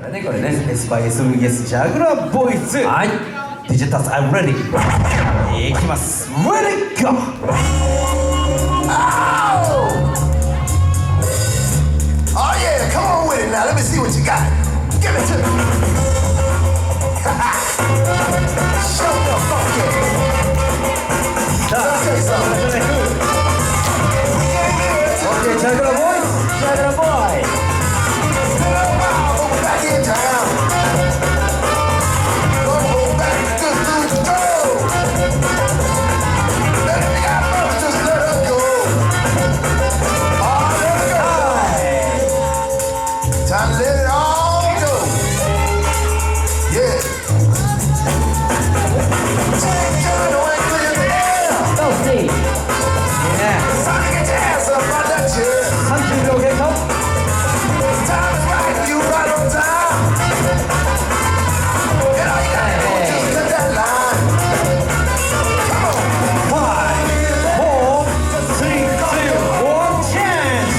からね、これね。S by S vs ジャグラーボーイズ。はい。ディジタルI'm ready。いきます。Ready go。Oh yeah, come on with it now. Let me see what you got. Give it to me. Show me the funky. Let me tell you something. Okay, Jagger boys, Jagger boy. We're back in town. Go back to the store. Let me got love, just let her go. Oh, let her go. Time to let it all go. Yeah. Take your noise to your air. ZOOTY。Sonic and jazz up on that chair. 30秒経過。 Time is right, you right on time. And all you gotta do is just cut that line. Come on. 5, 4, 3, 2, 1, chance.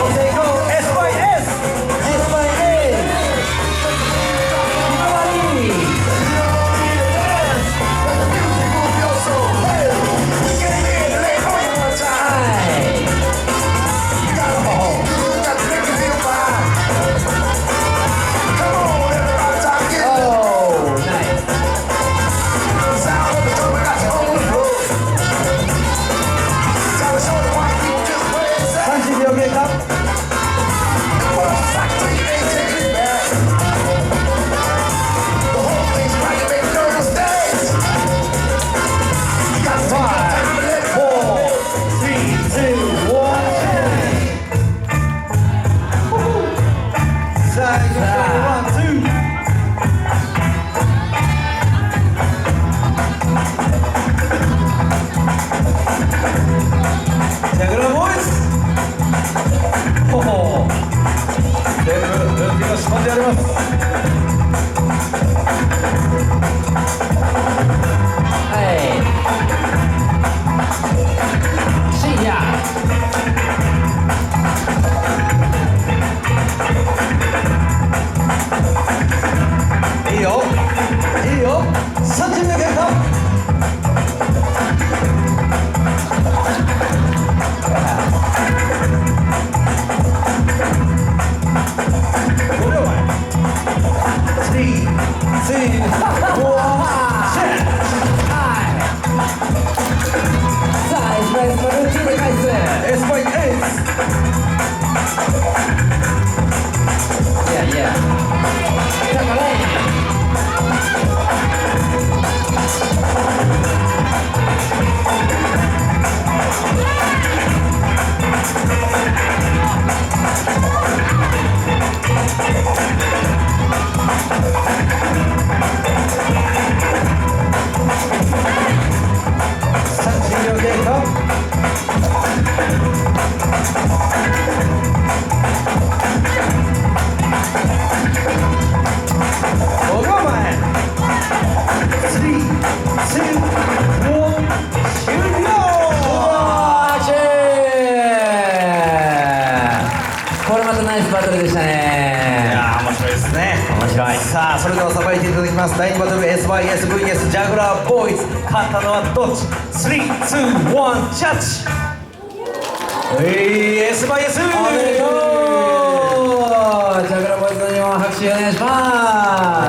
Okay, go S by S. S by S。ひまわり。Move your soul. Hey, we came in to lay on you one time. はい。 You gotta hold good, got to make you feel fine. Come on, everybody, time to get it. Oh, nice。 Sound of the drum, we got you on the road. Time to show the one you just where it's at. 30秒経過。 What a fact till you ain't taking it back. The whole thing's right, you make no mistakes. You got to take your time and let it go. 4, 3, 2, 1, chance. さあ、行きましょう。ワン、ツー。ジャグラーボーイズ。ほほう。全部ルーティンを仕込んでやります。はい。深夜。いいよ。いいよ。30秒経過。5秒前。3、2、1、さあ、S by Sのルーティンで返す。 S by S。いやいや。だからね。30秒経過。5秒前。3、2、1、終了。これまたナイスバトルでしたいね。やー、面白いですね。面白い。さあ、それではさばいていただきます。第2バトル S by S vs ジャグラーボーイズ。勝ったのはどっち？ 3、2、1、ジャッジ。S by S。おめでとう。ジャグラーボーイズの日本拍手お願いします。